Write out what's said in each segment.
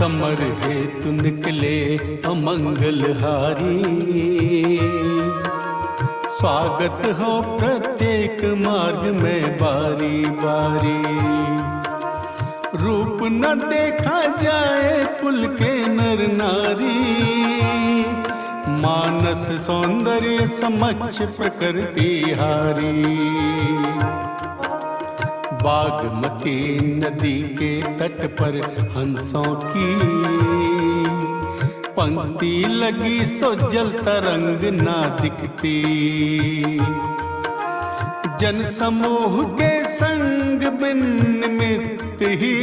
Summer हेतु निकले अमंगलहारी, स्वागत हो प्रत्येक मार्ग में बारी बारी। रूप न देखा जाए कुल के नर नारी, मानस सौंदर्य समक्ष प्रकृति हारी। बागमती नदी के तट पर हंसों की पंक्ति लगी, सो जल तरंग ना दिखती। जन समूह के संग बिन निमित्त ही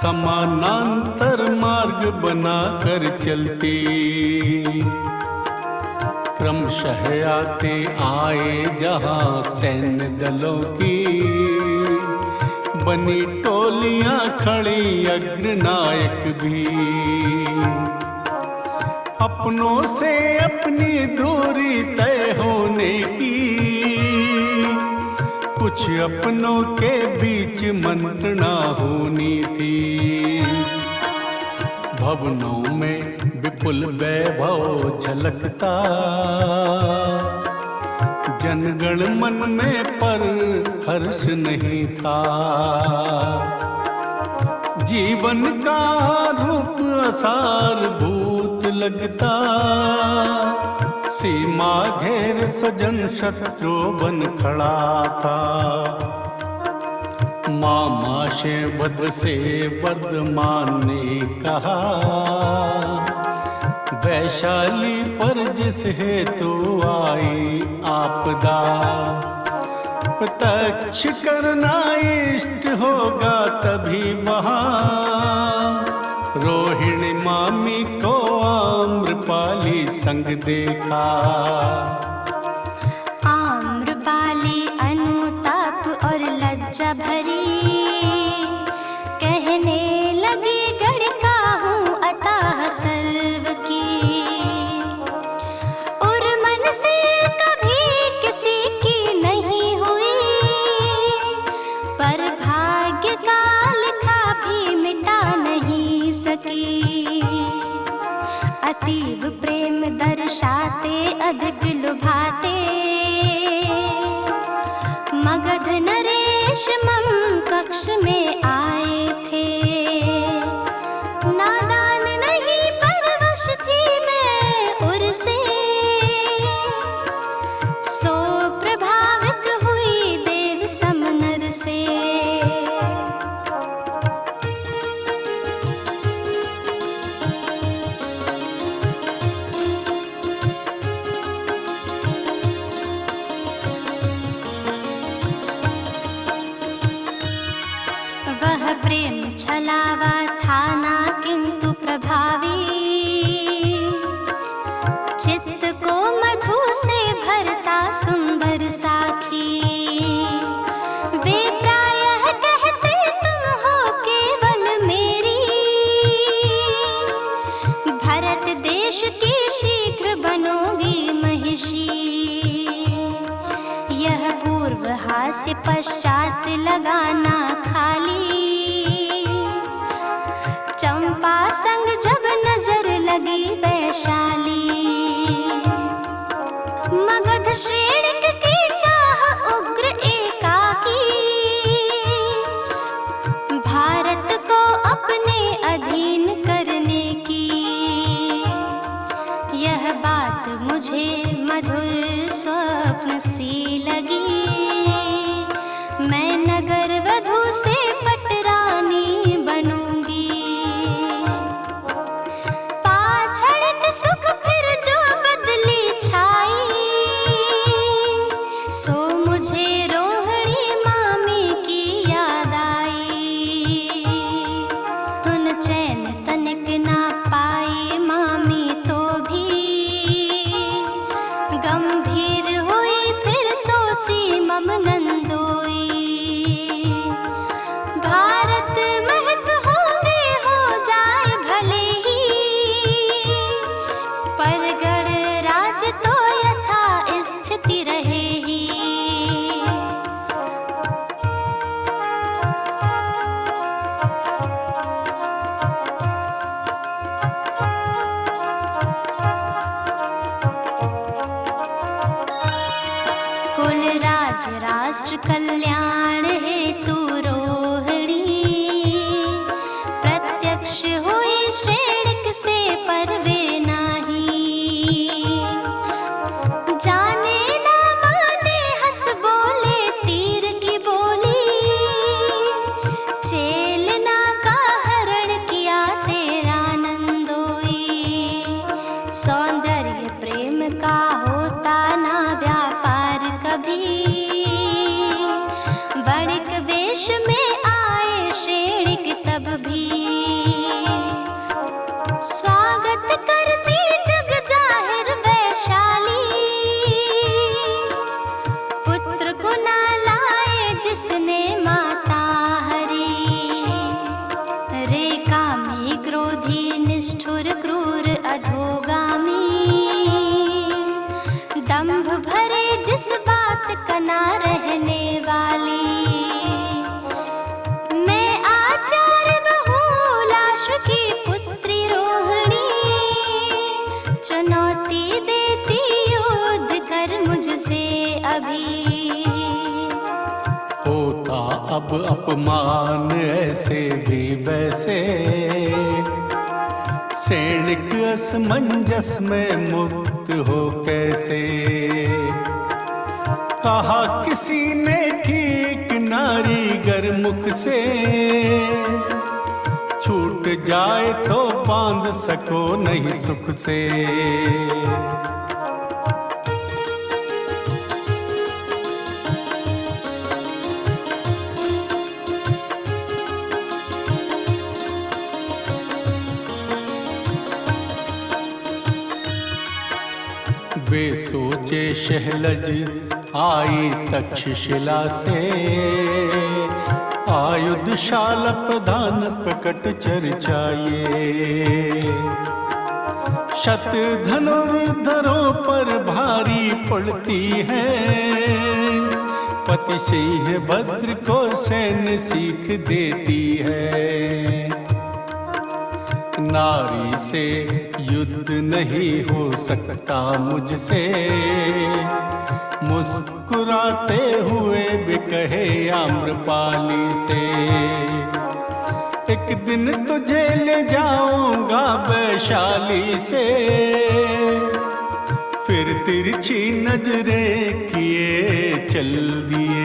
समानांतर मार्ग बनाकर चलती। क्रमशः आते आए जहां सैन्य दलों की, बनी टोलियां खड़ी अग्रनायक भी। अपनों से अपनी दूरी तय होने की, कुछ अपनों के बीच मंत्रणा होनी थी। भवनों में विपुल वैभव झलकता, जनगण मन में पर हर्ष नहीं था। जीवन का रूप असार भूत लगता, सीमा घेर सजन शत्रु बन खड़ा था। मामाशे वध से वर्धमान ने कहा, वैशाली पर जिस हेतु आई आपदा, प्रत्यक्ष करना इष्ट होगा तभी वहाँ। रोहिणी मामी को आम्रपाली संग देखा, आम्रपाली अनुताप और लज्जा भरी, कहने लगी गढ़का हूँ अतः सर्व की। और मन से कभी किसी की नहीं हुई, पर भाग्य का लिखा भी मिटा नहीं सकी। अतीब प्रेम दर्शाते अधिक लुभाते, मगध नरेश मम कक्ष में आए थे। नादान नहीं परवश थी मैं उर्से, सो प्रभावित हुई देव समनर से। वह प्रेम छलावा था ना किंतु प्रभावी, चित्त को मधु से भरता सुंदर साखी। वे प्रायः कहते तुम हो केवल मेरी, भरत देश की शीघ्र बनोगी महिषी। यह पूर्व हास्य पश्चात लगाना खाली, चंपा संग जब नजर लगी वैशाली। मगध श्रेणिक की चाह उग्र एकाकी, भारत को अपने अधीन करने की। यह बात मुझे मधुर स्वप्न सी लगी, मैं नगर वधू से पटरानी बनूंगी। पाछड़ के सुख फिर जो बदली छाई, बना रहने वाली। मैं आचार्य बहुलाश्व की पुत्री रोहिणी, चुनौती देती युद्ध कर मुझसे अभी। होता अब अपमान ऐसे भी वैसे, सैनिक असमंजस में मुक्त हो कैसे। कहा किसी ने ठीक नारी गर्मुख से, छूट जाए तो बांध सको नहीं सुख से। वे सोचे शहलज आई तक्षशिला से, आयुधशाला प्रधान प्रकट चर्चाए। शत धनुर्धरों पर भारी पड़ती है, पति सिंह भद्र को सैन्य सीख देती है। नारी से युद्ध नहीं हो सकता मुझसे, मुस्कुराते हुए भी कहे आम्रपाली से। एक दिन तुझे ले जाऊंगा वैशाली से, फिर तिरछी नजरें किए चल दिए।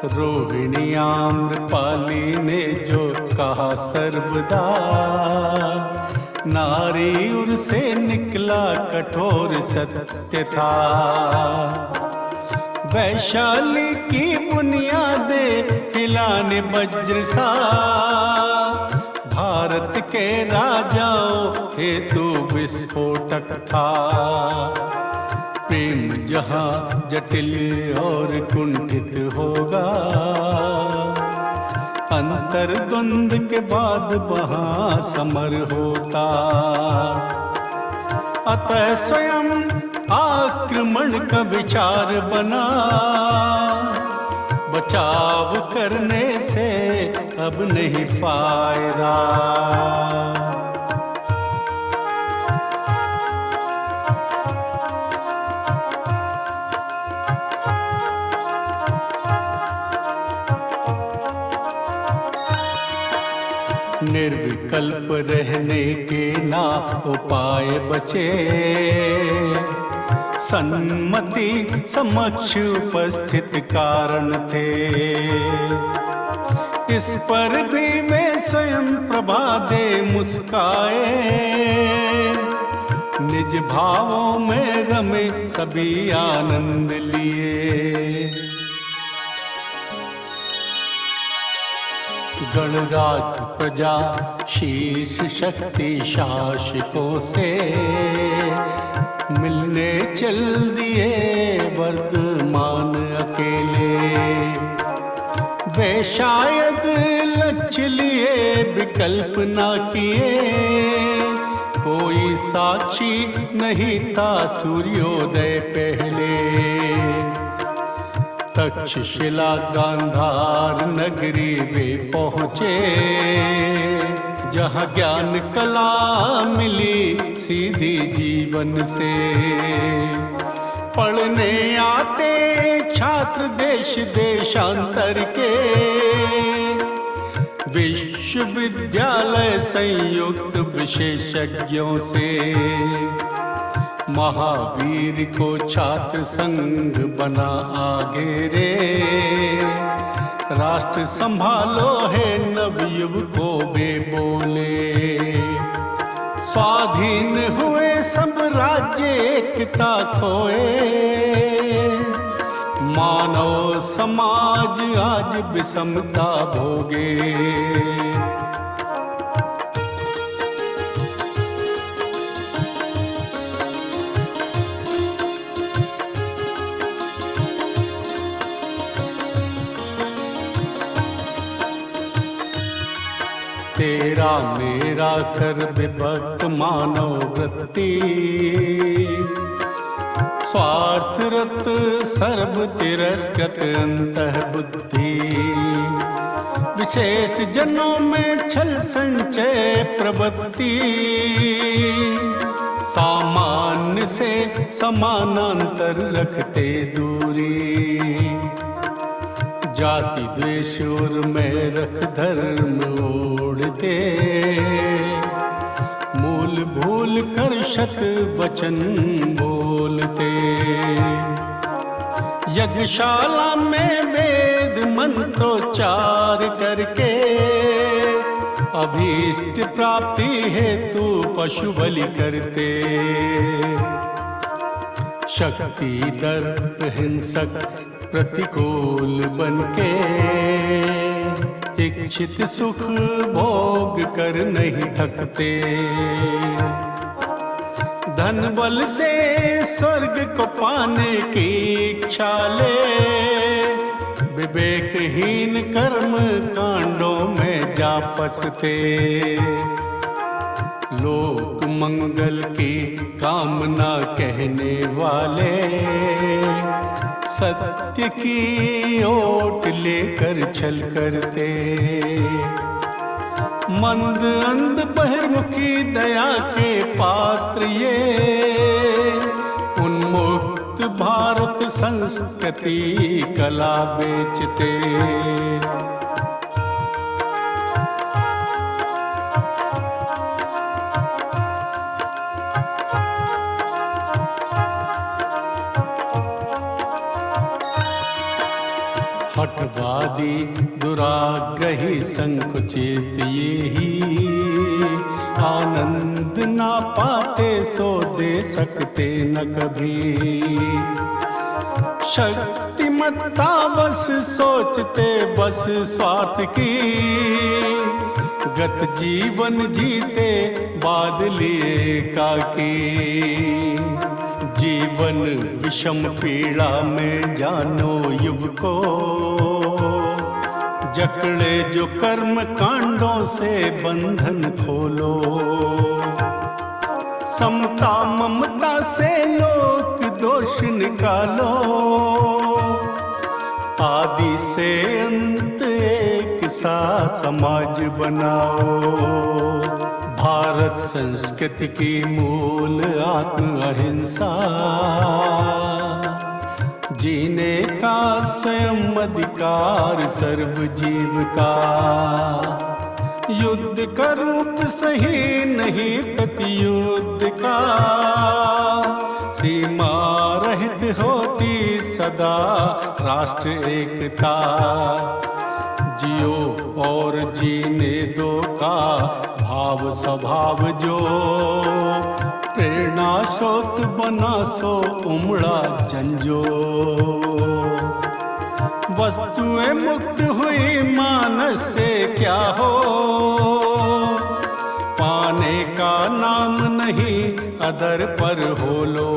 रोहिणी आम्रपाली ने जो कहा सर्वदा, नारी उर से निकला कठोर सत्य था। वैशाली की बुनियादें हिलाने वज्र सा, भारत के राजाओं हेतु विस्फोटक था। प्रेम जहाँ जटिल और कुंठित होगा, अंतर द्वंद के बाद वहाँ समर होता। अतः स्वयं आक्रमण का विचार बना, बचाव करने से अब नहीं फायदा। निर्विकल्प रहने के ना उपाय बचे, सन्मति समक्ष उपस्थित कारण थे। इस पर भी वे स्वयं प्रभा दे मुस्काए, निज भावों में रमे सभी आनंद लिए। गणराज प्रजा शीर्ष शक्ति शासकों से, मिलने चल दिए वर्तमान अकेले। वे शायद लक्ष्य लिए विकल्प ना किए, कोई साक्षी नहीं था सूर्योदय पहले। तक्षशिला गांधार नगरी वे पहुँचे, जहाँ ज्ञान कला मिली सीधी जीवन से। पढ़ने आते छात्र देश देशांतर के, विश्वविद्यालय संयुक्त विशेषज्ञों से। महावीर को छात्र संघ बना आगे रे, राष्ट्र संभालो है नवयुवकों वे बोले। स्वाधीन हुए सब राज्य एकता खोए, मानव समाज आज विषमता भोगे। तेरा मेरा कर विभक्त मानव वृत्ति, स्वार्थ रत सर्व तिरस्कृत अंतः बुद्धि, विशेष जनों में छल संचय प्रवृत्ति, सामान्य से समानांतर रखते दूरी, जाति द्वेष और में रख धर्म ओढ़ते, मूल भूल कर शत वचन बोलते, यज्ञशाला में वेद मंत्रोच्चार करके, अभीष्ट प्राप्ति हेतु पशु बलि करते, शक्ति दर्प हिंसक प्रतिकूल बनके, इच्छित सुख भोग कर नहीं थकते, धन बल से स्वर्ग को पाने की इच्छा ले, विवेकहीन कर्म कांडों में जा फंसते, लोक मंगल की कामना कहने वाले, सत्य की ओट लेकर छल करते, मंद अंध बहिर्मुखी दया के पात्र ये, उन्मुक्त भारत संस्कृति कला बेचते, हठवादी दुराग्रही संकुचित ये ही, आनंद ना पाते सो दे सकते न कभी, शक्तिमत्ता बस सोचते बस स्वार्थ की, गत जीवन जीते बाद लिए काकी, जीवन विषम पीड़ा में जानो युवको, जकड़े जो कर्म कांडों से बंधन खोलो, समता ममता से लोक दोष निकालो, आदि से अंत एक सा समाज बनाओ, भारत संस्कृति की मूल आत्म अहिंसा, जीने का स्वयं अधिकार सर्व जीव का, युद्ध का रूप सही नहीं प्रतियुद्ध का, सीमा रहित होती सदा राष्ट्र एकता, जियो और जीने दो का भाव स्वभाव जो, प्रेरणा स्रोत बना सो उमड़ा जंजो, वस्तुएं मुक्त हुई मानस से क्या हो, पाने का नाम नहीं अदर पर हो लो,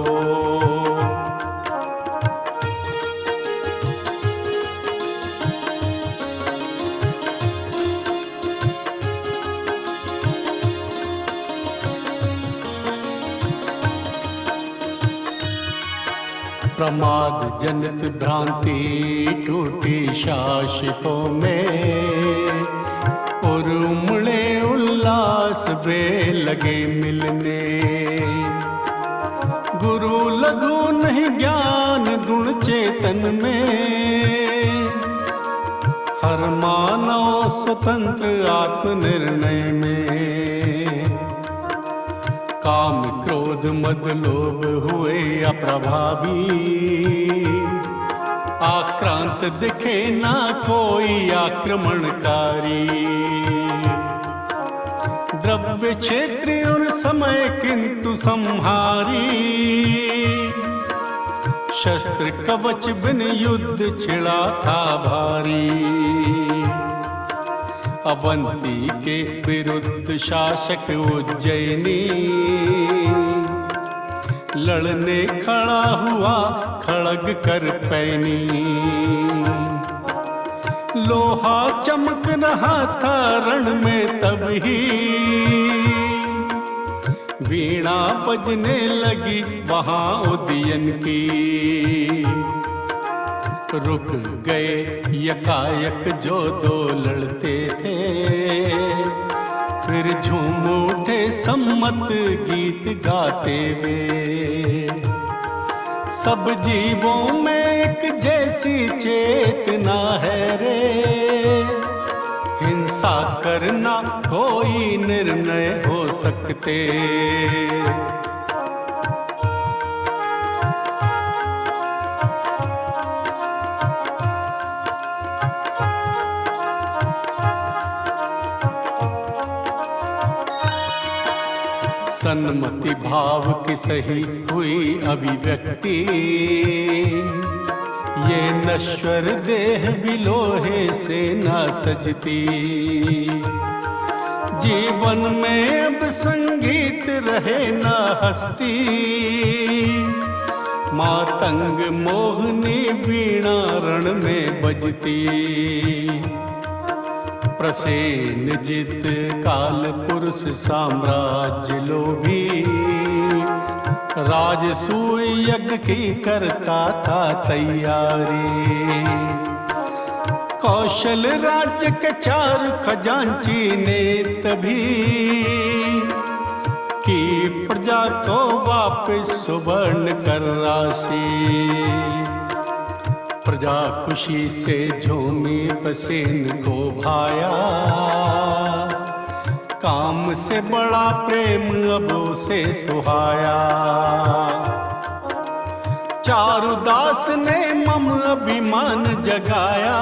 प्रमाद जनित भ्रांति टूटी शासकों में, और उमड़े उल्लास वे लगे मिलने, गुरु लघु नहीं ज्ञान गुण चेतन में, हर मानव स्वतंत्र आत्मनिर्णय में, काम क्रोध मद लोभ हुए अप्रभावी, आक्रांत दिखे ना कोई आक्रमणकारी, द्रव्य क्षेत्र और समय किंतु संहारी, शस्त्र कवच बिन युद्ध छिड़ा था भारी, अवंती के विरुद्ध शासक उज्जैनी, लड़ने खड़ा हुआ खड़ग कर पैनी, लोहा चमक रहा था रण में तब ही, वीणा वीणा बजने लगी वहां उदयन की। रुक गए यकायक जो दो लड़ते थे, फिर झूम उठे सम्मत गीत गाते वे। सब जीवों में एक जैसी चेतना है रे, हिंसा करना कोई निर्णय हो सकते। सन्मति भाव की सही हुई अभिव्यक्ति, ये नश्वर देह भी लोहे से ना सजती। जीवन में अब संगीत रहे ना हस्ती, मातंग मोहनी वीणा रण में बजती। प्रसेन जित काल पुरुष साम्राज्य लोभी, राजसूय यज्ञ की करता था तैयारी। कौशल राज्य के चार खजांची ने तभी की प्रजा को वापस सुवर्ण कर राशि। प्रजा खुशी से झूमी प्रसेन को भाया, काम से बड़ा प्रेम अब उसे सुहाया। चारुदास ने मम अभिमान जगाया,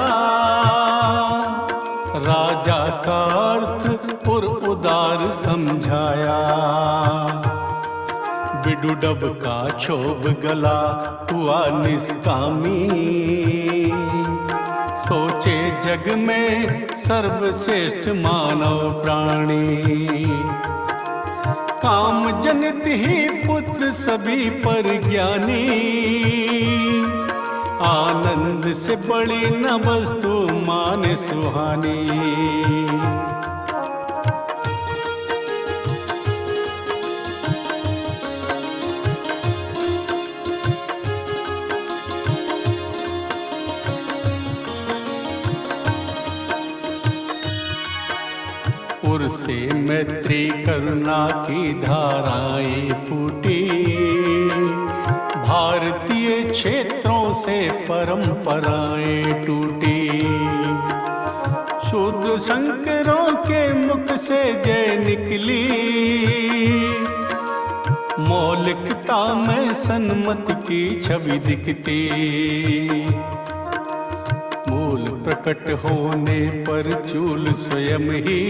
राजा का अर्थ और उदार समझाया। बिडुडब का क्षोभ गला हुआ निष्कामी, सोचे जग में सर्वश्रेष्ठ मानव प्राणी। काम जनित ही पुत्र सभी पर ज्ञानी, आनंद से बड़ी न वस्तु माने सुहानी। उर से मैत्री करुणा की धाराएं फूटी, भारतीय क्षेत्रों से परंपराएं टूटी। शूद्र शंकरों के मुख से जय निकली, मौलिकता में सन्मति की छवि दिखती। मूल प्रकट होने पर चूल स्वयं ही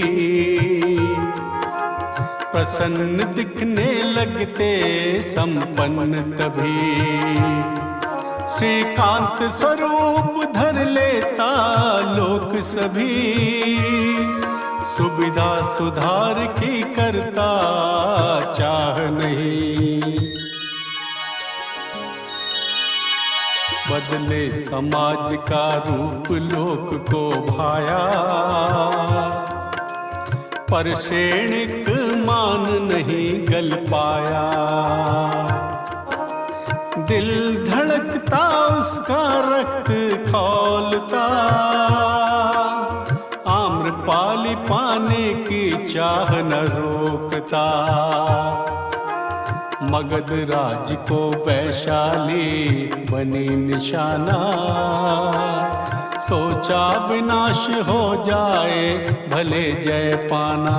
प्रसन्न दिखने लगते संपन्न तभी। श्रीकांत स्वरूप धर लेता लोक सभी, सुविधा सुधार की करता चाह नहीं। बदले समाज का रूप लोक को भाया, पर क्षणिक मान नहीं गल पाया। दिल धड़कता उसका रक्त खौलता, आम्रपाली पाने की चाह न रोकता। मगध राज को वैशाली बनी निशाना, सोचा विनाश हो जाए भले जय पाना।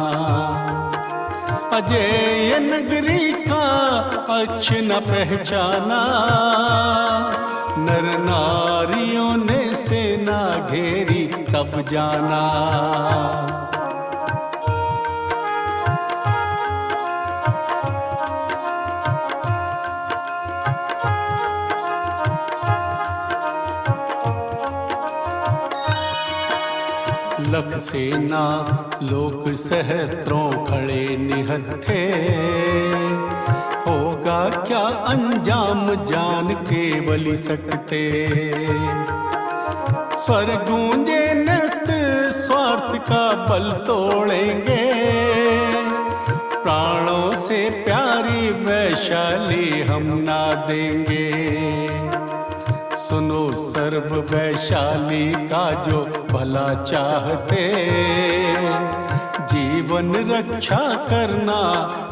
अजेय नगरी का अच्छ न पहचाना, नर नारियों ने सेना घेरी तब जाना। लख सेना लोक सहस्त्रों खड़े निहत्थे, होगा क्या अंजाम जान केवल सकते। स्वर गूंजे नस्त स्वार्थ का बल तोड़ेंगे, प्राणों से प्यारी वैशाली हम ना देंगे। सुनो सर्व वैशाली का जो भला चाहते, जीवन रक्षा करना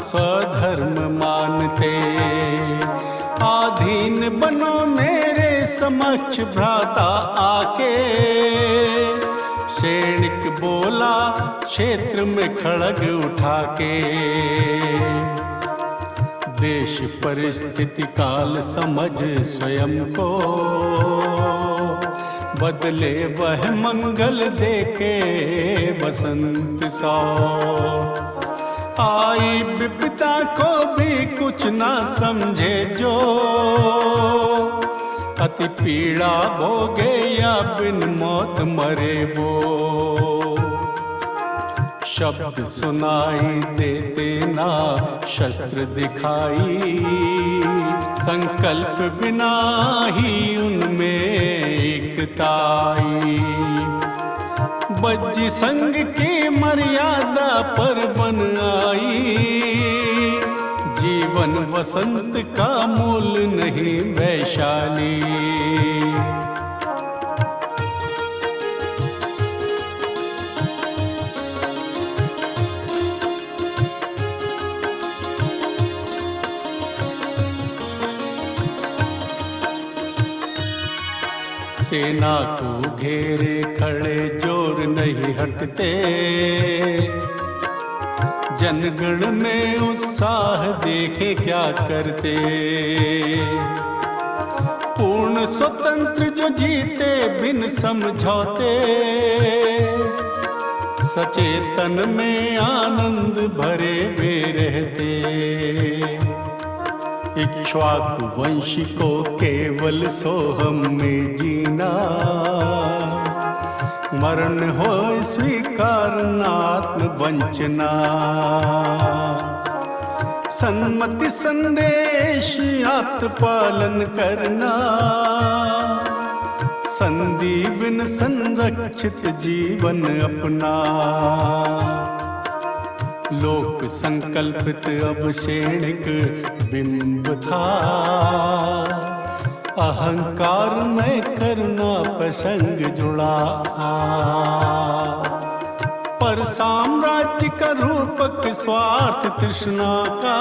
स्वधर्म मानते। आधीन बनो मेरे समक्ष भ्राता आके, सैनिक बोला क्षेत्र में खड़ग उठा के। देश परिस्थिति काल समझ स्वयं को, बदले वह मंगल देके बसंत सौ। आई विपदा को भी कुछ ना समझे जो, अति पीड़ा भोगे या बिन मौत मरे वो। शब्द सुनाई देते ना शस्त्र दिखाई, संकल्प बिना ही उनमें एकता आई। बज्जी संग की मर्यादा पर बन आई, जीवन वसंत का मूल नहीं वैशाली। सेना को घेरे खड़े जोर नहीं हटते, जनगण में उत्साह देखे क्या करते। पूर्ण स्वतंत्र जो जीते बिन समझौते, सचेतन में आनंद भरे वे रहते। इक्ष्वाकु वंशी को केवल सोहम में जीना, मरण हो स्वीकारना आत्म वंचना। सन्मति संदेश आत्मपालन करना, संधि बिन संरक्षित जीवन अपना। लोक संकल्पित अब क्षणिक बिंब था, अहंकार में करना प्रसंग जुड़ा। पर साम्राज्य का रूपक स्वार्थ तृष्णा का,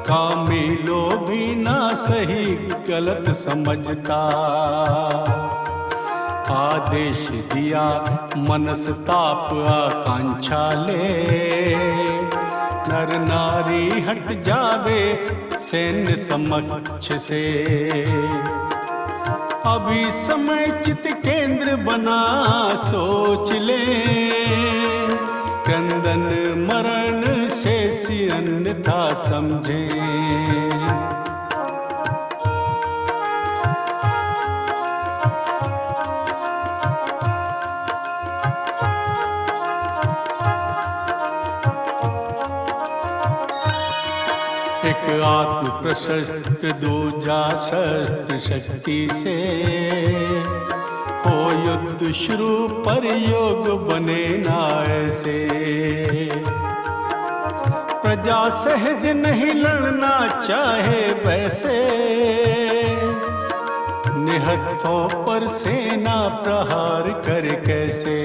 कामी लोभी ना सही गलत समझता। आदेश दिया मनस ताप आकांक्षा ले, नर नारी हट जावे सैन्य समक्ष से। अभी समय चित केंद्र बना सोच ले, क्रंदन मरण शेष अन्यथा समझे। एक आत्म प्रशस्त्र दूजा शस्त्र शक्ति से, हो युद्ध शुरू पर योग बने ना ऐसे। प्रजा सहज नहीं लड़ना चाहे वैसे, निहत्थों पर सेना प्रहार कर कैसे।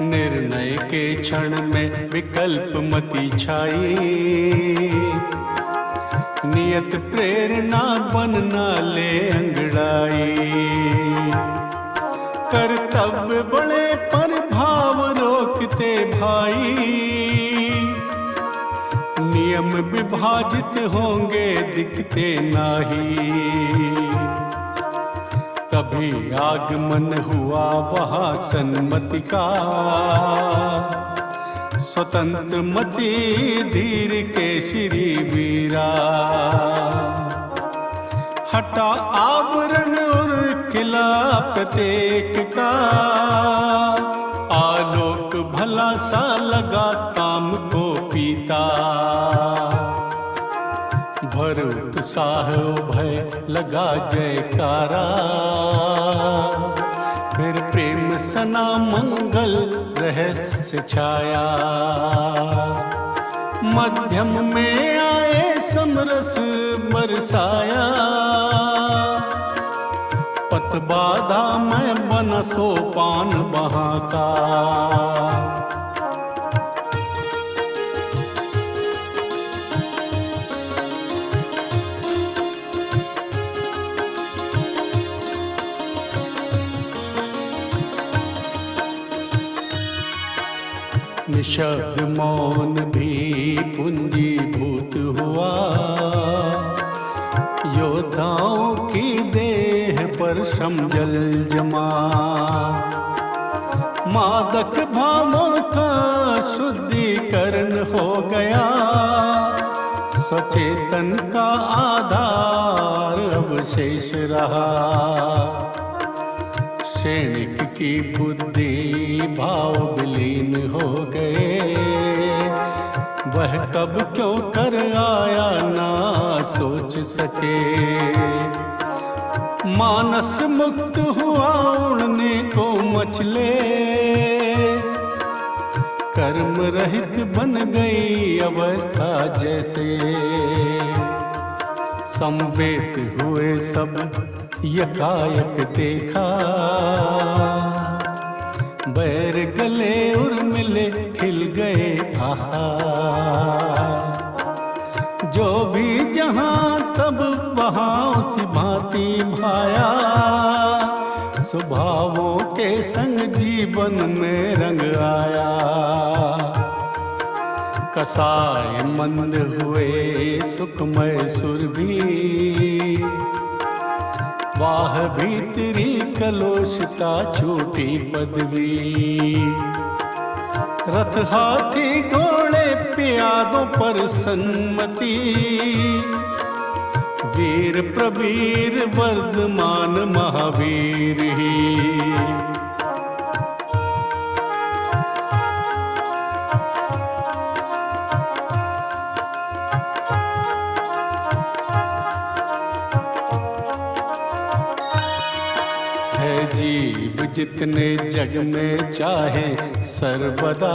निर्णय के क्षण में विकल्प मति छाई, नियत प्रेरणा बनना ले अंगड़ाई। कर्तव्य बड़े पर भाव रोकते भाई, नियम विभाजित होंगे दिखते नाही। तभी आगमन हुआ वहाँ सन्मति का, स्वतंत्र मति धीर के श्री वीरा। हटा आवरण और किला प्रत्येक का, आलोक भला सा लगा काम को पीता। भर उत्साह भय लगा जयकारा, फिर प्रेम सना मंगल रहस्य छाया। मध्यम में आए समरस बरसाया, पत बाधा में बना सोपान वहाँ का। निशब्द मौन भी पूंजीभूत हुआ, योद्धाओं की देह पर श्रम जल जमा। मादक भावों का शुद्धिकरण हो गया, सचेतन का आधार अवशेष रहा। सैनिक की बुद्धि भाव विलीन हो गए, वह कब क्यों कर आया ना सोच सके। मानस मुक्त हुआ उड़ने को मचले, कर्म रहित बन गई अवस्था जैसे। संवेद हुए सब यकायक देखा, बैर गले उर्मिले खिल गए आहा। जो भी जहां तब वहां उसी भांति भाया, स्वभावों के संग जीवन में रंग आया। कसाय मंद हुए सुखमय सुर भी, वाह भीतरी कलोषता छूटी पदवी। रथ हाथी घोड़े प्यादों पर सन्मति, वीर प्रवीर वर्धमान महावीर ही। है जीव जितने जग में चाहे सर्वदा,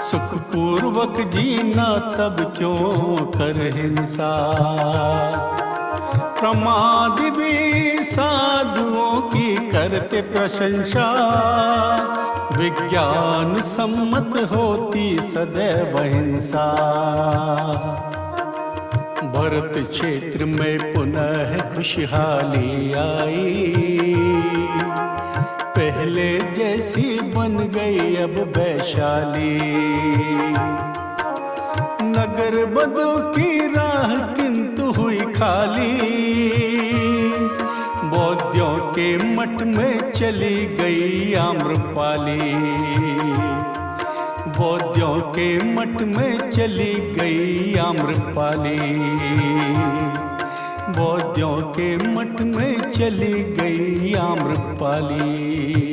सुखपूर्वक जीना तब क्यों कर हिंसा। प्रमाद भी साधुओं की करते प्रशंसा, विज्ञान सम्मत होती सदैव हिंसा। भरत क्षेत्र में पुनः खुशहाली आई, पहले जैसी बन गई अब वैशाली। नगर बदू की राह किंतु हुई खाली, बौद्धों के मठ में चली गई आम्रपाली। बौद्धों के मठ में चली गई आम्रपाली। बौद्धों के मठ में चली गई आम्रपाली।